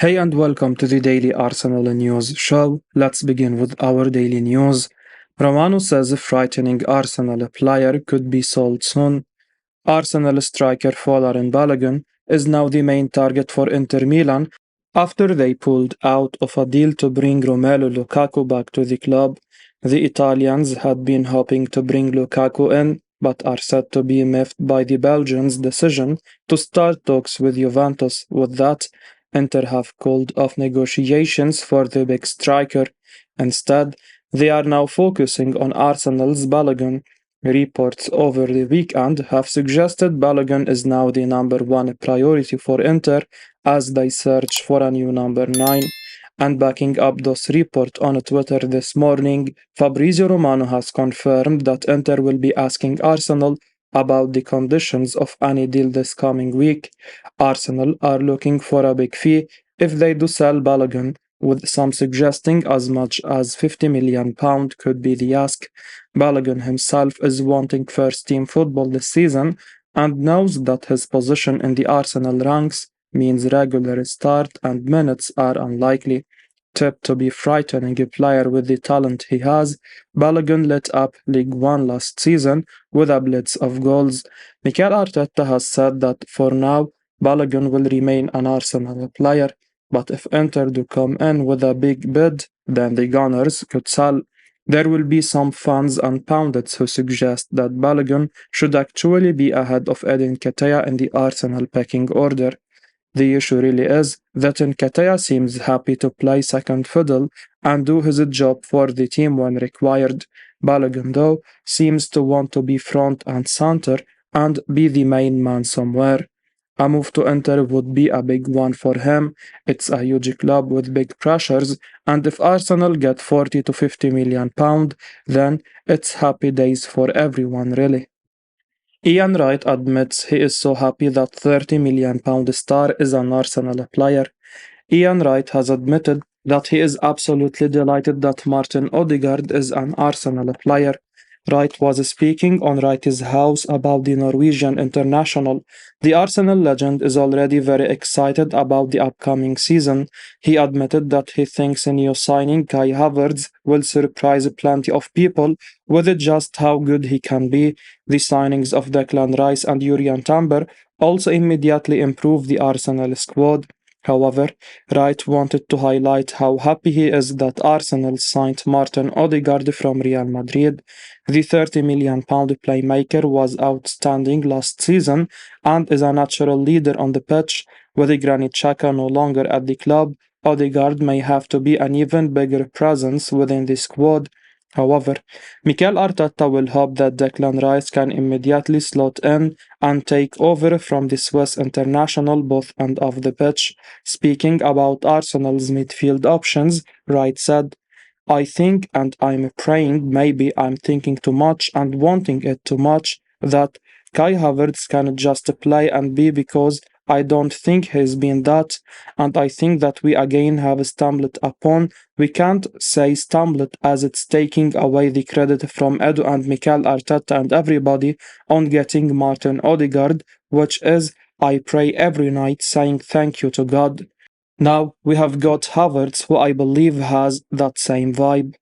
Hey and welcome to the Daily Arsenal News show. Let's begin with our daily news. Romano says a frightening Arsenal player could be sold soon. Arsenal striker Folarin Balogun is now the main target for Inter Milan after they pulled out of a deal to bring Romelu Lukaku back to the club. The Italians had been hoping to bring Lukaku in, but are said to be miffed by the Belgians' decision to start talks with Juventus. With that, Inter have called off negotiations for the big striker. Instead, they are now focusing on Arsenal's Balogun. Reports over the weekend have suggested Balogun is now the number one priority for Inter as they search for a new number 9. And backing up those reports on Twitter this morning, Fabrizio Romano has confirmed that Inter will be asking Arsenal about the conditions of any deal this coming week. Arsenal are looking for a big fee if they do sell Balogun, with some suggesting as much as £50 million could be the ask. Balogun himself is wanting first-team football this season and knows that his position in the Arsenal ranks means regular start and minutes are unlikely. Tipped to be frightening a player with the talent he has, Balogun lit up League One last season with a blitz of goals. Mikel Arteta has said that for now, Balogun will remain an Arsenal player, but if Inter do come in with a big bid, then the Gunners could sell. There will be some fans and pundits who suggest that Balogun should actually be ahead of Edin Ketia in the Arsenal pecking order. The issue really is that Nketiah seems happy to play second fiddle and do his job for the team when required. Balogun, though, seems to want to be front and center and be the main man somewhere. A move to Inter would be a big one for him. It's a huge club with big pressures, and if Arsenal get 40 to 50 million pound, then it's happy days for everyone, really. Ian Wright admits he is so happy that £30 million star is an Arsenal player. Ian Wright has admitted that he is absolutely delighted that Martin Odegaard is an Arsenal player. Wright was speaking on Wrighty's house about the Norwegian international. The Arsenal legend is already very excited about the upcoming season. He admitted that he thinks a new signing, Kai Havertz, will surprise plenty of people with just how good he can be. The signings of Declan Rice and Jurriën Timber also immediately improved the Arsenal squad. However, Wright wanted to highlight how happy he is that Arsenal signed Martin Odegaard from Real Madrid. The £30 million playmaker was outstanding last season and is a natural leader on the pitch. With Granit Xhaka no longer at the club, Odegaard may have to be an even bigger presence within the squad. However, Mikel Arteta will hope that Declan Rice can immediately slot in and take over from the Swiss international both end of the pitch. Speaking about Arsenal's midfield options, Wright said, I think and I'm praying maybe I'm thinking too much and wanting it too much that Kai Havertz can just play and be because I don't think he's been that, and I think that we again have stumbled upon. We can't say stumbled as it's taking away the credit from Edu and Mikel Arteta and everybody on getting Martin Odegaard, which is, I pray every night saying thank you to God. Now we have got Havertz, who I believe has that same vibe.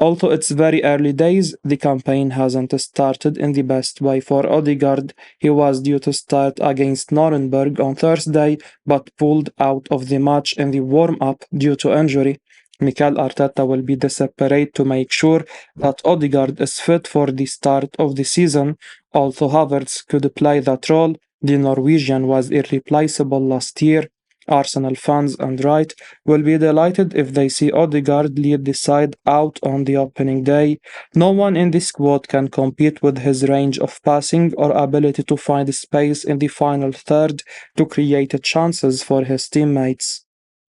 Although it's very early days, the campaign hasn't started in the best way for Odegaard. He was due to start against Nuremberg on Thursday, but pulled out of the match in the warm-up due to injury. Mikel Arteta will be desperate to make sure that Odegaard is fit for the start of the season. Although Havertz could play that role, the Norwegian was irreplaceable last year. Arsenal fans and Wright will be delighted if they see Odegaard lead the side out on the opening day. No one in the squad can compete with his range of passing or ability to find space in the final third to create chances for his teammates.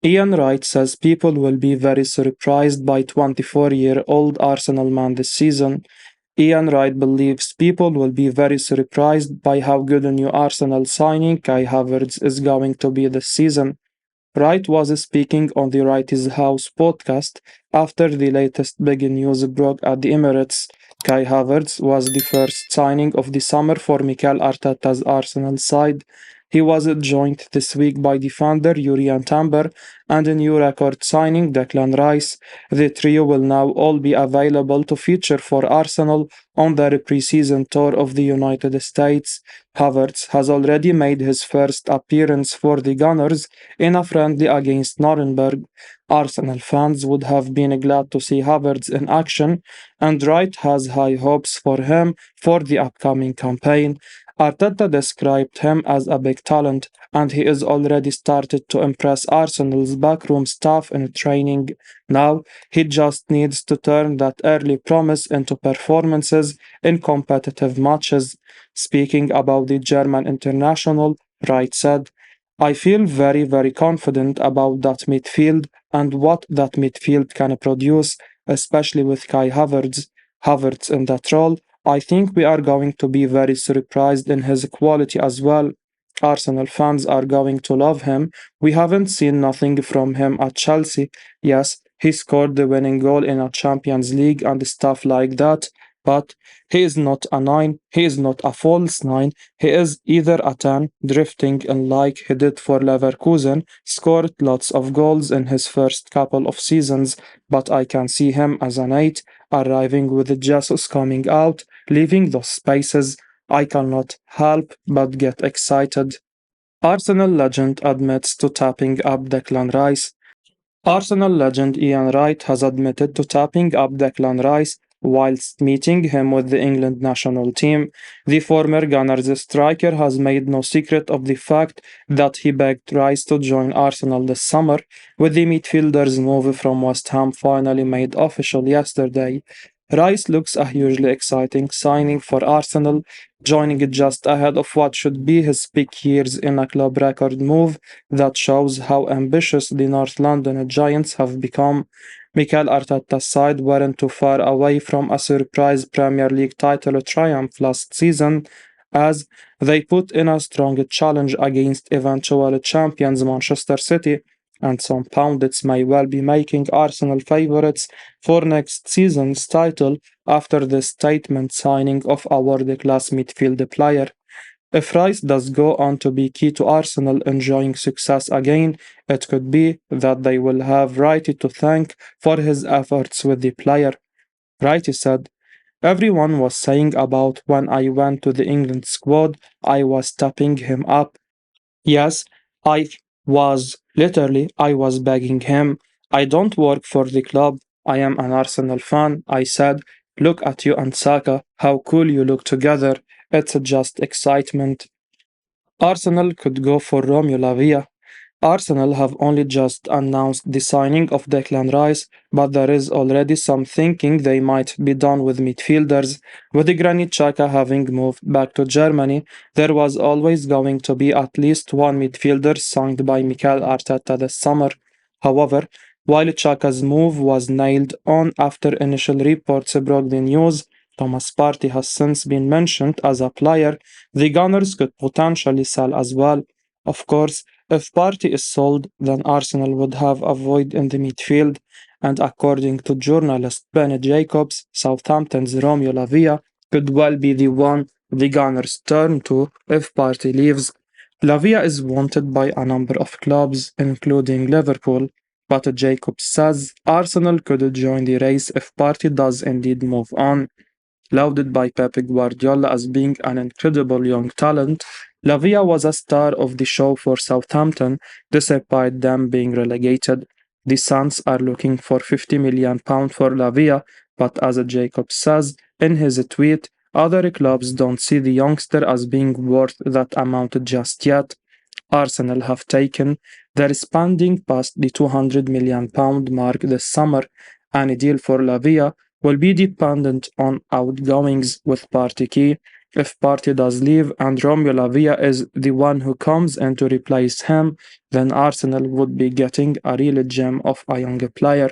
Ian Wright says people will be very surprised by 24-year-old Arsenal man this season. Ian Wright believes people will be very surprised by how good a new Arsenal signing Kai Havertz is going to be this season. Wright was speaking on the Wrighty's House podcast after the latest big news broke at the Emirates. Kai Havertz was the first signing of the summer for Mikel Arteta's Arsenal side. He was joined this week by defender Jurriën Timber and a new record signing Declan Rice. The trio will now all be available to feature for Arsenal on their pre-season tour of the United States. Havertz has already made his first appearance for the Gunners in a friendly against Nuremberg. Arsenal fans would have been glad to see Havertz in action, and Wright has high hopes for him for the upcoming campaign. Arteta described him as a big talent, and he is already started to impress Arsenal's backroom staff in training. Now, he just needs to turn that early promise into performances in competitive matches. Speaking about the German international, Wright said, I feel very confident about that midfield and what that midfield can produce, especially with Kai Havertz in that role. I think we are going to be very surprised in his quality as well. Arsenal fans are going to love him. We haven't seen nothing from him at Chelsea. Yes, he scored the winning goal in a Champions League and stuff like that, but he is not a 9, he is not a false 9, he is either a 10, drifting in like he did for Leverkusen, scored lots of goals in his first couple of seasons, but I can see him as an 8, arriving with Jesus coming out, leaving those spaces. I cannot help but get excited. Arsenal legend admits to tapping up Declan Rice. Arsenal legend Ian Wright has admitted to tapping up Declan Rice whilst meeting him with the England national team. The former Gunners striker has made no secret of the fact that he begged Rice to join Arsenal this summer, with the midfielder's move from West Ham finally made official yesterday. Rice looks a hugely exciting signing for Arsenal, joining it just ahead of what should be his peak years in a club record move that shows how ambitious the North London Giants have become. Mikel Arteta's side weren't too far away from a surprise Premier League title triumph last season, as they put in a strong challenge against eventual champions Manchester City, and some pundits may well be making Arsenal favourites for next season's title after the statement signing of a world-class midfield player. If Rice does go on to be key to Arsenal enjoying success again, it could be that they will have Wrighty to thank for his efforts with the player. Wrighty said, everyone was saying about when I went to the England squad, I was stepping him up. Yes, I I was begging him. I don't work for the club. I am an Arsenal fan. I said, look at you and Saka, how cool you look together. It's just excitement. Arsenal could go for Romelu Lavia. Arsenal have only just announced the signing of Declan Rice, but there is already some thinking they might be done with midfielders. With Granit Xhaka having moved back to Germany, there was always going to be at least one midfielder signed by Mikel Arteta this summer. However, while Xhaka's move was nailed on after initial reports broke the news, Thomas Partey has since been mentioned as a player the Gunners could potentially sell as well. Of course, if Partey is sold, then Arsenal would have a void in the midfield, and according to journalist Benny Jacobs, Southampton's Romeo Lavia could well be the one the Gunners turn to if Partey leaves. Lavia is wanted by a number of clubs, including Liverpool, but Jacobs says Arsenal could join the race if Partey does indeed move on. Lauded by Pep Guardiola as being an incredible young talent, Lavia was a star of the show for Southampton despite them being relegated. The Suns are looking for £50 million for Lavia, but as Jacob says in his tweet, other clubs don't see the youngster as being worth that amount just yet. Arsenal have taken their spending past the £200 million mark this summer. Any deal for Lavia will be dependent on outgoings with Partey key. If Partey does leave and Romeo Lavia is the one who comes in to replace him, then Arsenal would be getting a real gem of a young player.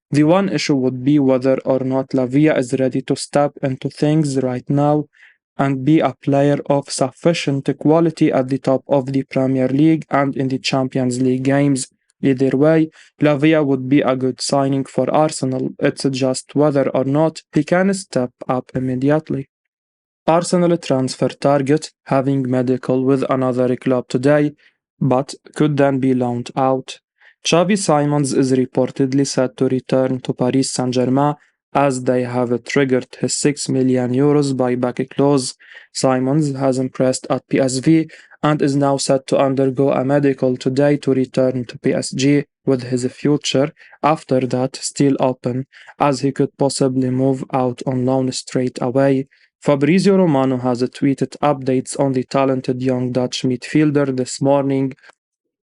The one issue would be whether or not Lavia is ready to step into things right now and be a player of sufficient quality at the top of the Premier League and in the Champions League games. Either way, Lavia would be a good signing for Arsenal. It's just whether or not he can step up immediately. Arsenal transfer target having medical with another club today, but could then be loaned out. Xavi Simons is reportedly set to return to Paris Saint-Germain as they have triggered his €6 million buyback clause. Simons has impressed at PSV and is now set to undergo a medical today to return to PSG, with his future after that still open, as he could possibly move out on loan straight away. Fabrizio Romano has tweeted updates on the talented young Dutch midfielder this morning,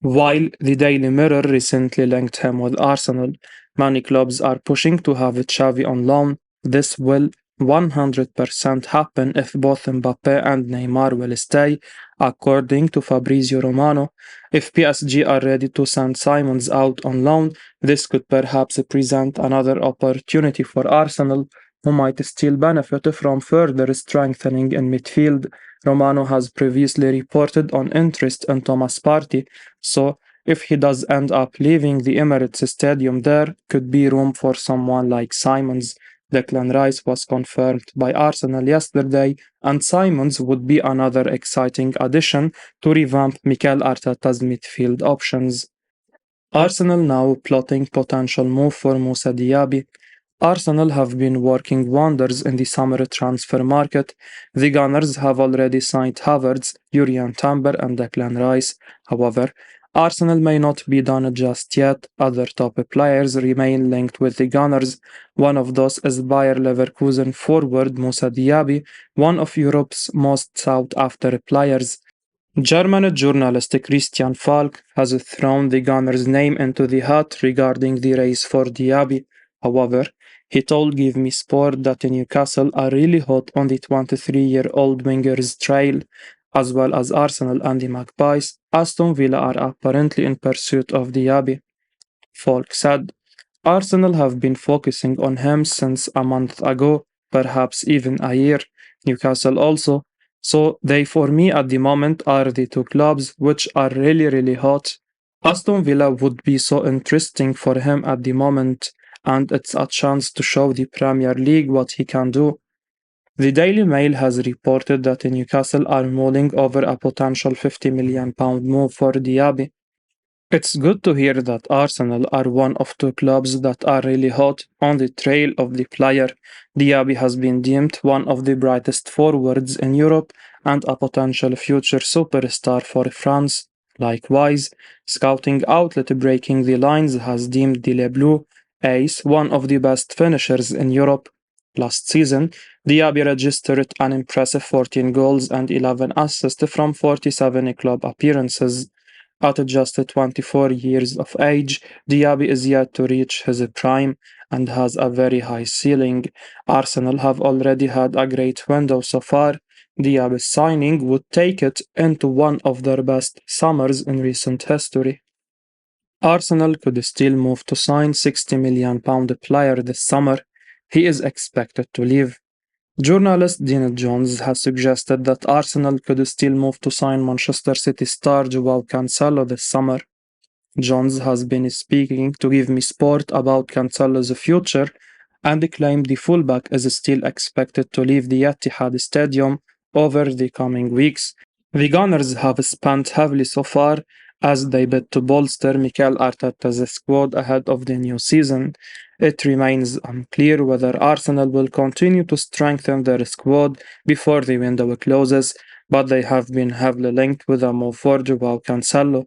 while the Daily Mirror recently linked him with Arsenal. Many clubs are pushing to have Xavi on loan. This will 100% happen if both Mbappe and Neymar will stay, according to Fabrizio Romano. If PSG are ready to send Simons out on loan, this could perhaps present another opportunity for Arsenal, who might still benefit from further strengthening in midfield. Romano has previously reported on interest in Thomas Partey, so if he does end up leaving the Emirates Stadium, there could be room for someone like Simons. Declan Rice was confirmed by Arsenal yesterday, and Simons would be another exciting addition to revamp Mikel Arteta's midfield options. Arsenal now plotting potential move for Moussa Diaby. Arsenal have been working wonders in the summer transfer market. The Gunners have already signed Havertz, Julian Timber and Declan Rice. However, Arsenal may not be done just yet. Other top players remain linked with the Gunners. One of those is Bayer Leverkusen forward Moussa Diaby, one of Europe's most sought after players. German journalist Christian Falk has thrown the Gunners' name into the hat regarding the race for Diaby. However, he told Give Me Sport that Newcastle are really hot on the 23-year-old winger's trail, as well as Arsenal and the Magpies. Aston Villa are apparently in pursuit of Diaby. Falk said, Arsenal have been focusing on him since a month ago, perhaps even a year. Newcastle also. So they for me at the moment are the two clubs which are really hot. Aston Villa would be so interesting for him at the moment, and it's a chance to show the Premier League what he can do. The Daily Mail has reported that Newcastle are mulling over a potential £50 million move for Diaby. It's good to hear that Arsenal are one of two clubs that are really hot on the trail of the player. Diaby has been deemed one of the brightest forwards in Europe and a potential future superstar for France. Likewise, scouting outlet Breaking the Lines has deemed the Le Bleu ace one of the best finishers in Europe. Last season, Diaby registered an impressive 14 goals and 11 assists from 47 club appearances. At just 24 years of age, Diaby is yet to reach his prime and has a very high ceiling. Arsenal have already had a great window so far. Diaby's signing would take it into one of their best summers in recent history. Arsenal could still move to sign £60 million player this summer. He is expected to leave. Journalist Dean Jones has suggested that Arsenal could still move to sign Manchester City star Joao Cancelo this summer. Jones has been speaking to Give Me Sport about Cancelo's future and claimed the fullback is still expected to leave the Etihad Stadium over the coming weeks. The Gunners have spent heavily so far as they bid to bolster Mikel Arteta's squad ahead of the new season. It remains unclear whether Arsenal will continue to strengthen their squad before the window closes, but they have been heavily linked with a move for Joao Cancelo.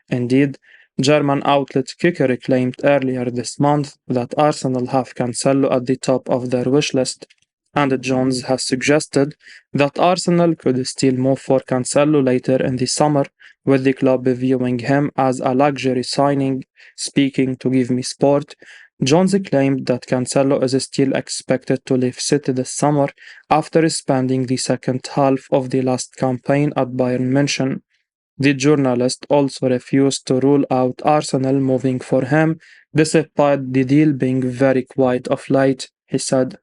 Indeed, German outlet Kicker claimed earlier this month that Arsenal have Cancelo at the top of their wish list, and Jones has suggested that Arsenal could still move for Cancelo later in the summer, with the club viewing him as a luxury signing. Speaking to Give Me Sport, Jones claimed that Cancelo is still expected to leave City this summer after spending the second half of the last campaign at Bayern München. The journalist also refused to rule out Arsenal moving for him, despite the deal being very quiet of late, he said.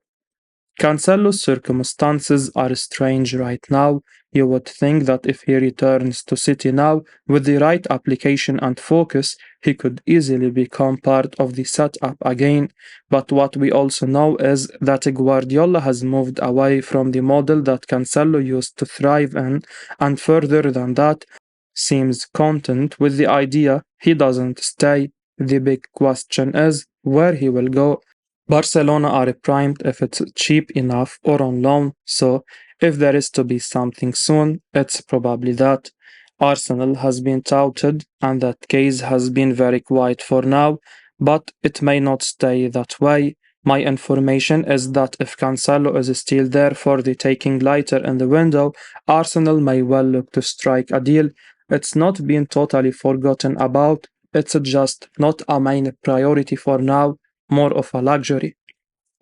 Cancelo's circumstances are strange right now. You would think that if he returns to City now, with the right application and focus, he could easily become part of the setup again. But what we also know is that Guardiola has moved away from the model that Cancelo used to thrive in, and further than that, seems content with the idea he doesn't stay. The big question is where he will go. Barcelona are primed if it's cheap enough or on loan, so if there is to be something soon, it's probably that. Arsenal has been touted, and that case has been very quiet for now, but it may not stay that way. My information is that if Cancelo is still there for the taking later in the window, Arsenal may well look to strike a deal. It's not been totally forgotten about, it's just not a main priority for now, more of a luxury.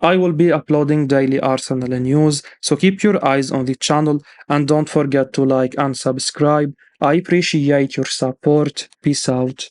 I will be uploading daily Arsenal news, so keep your eyes on the channel and don't forget to like and subscribe. I appreciate your support. Peace out.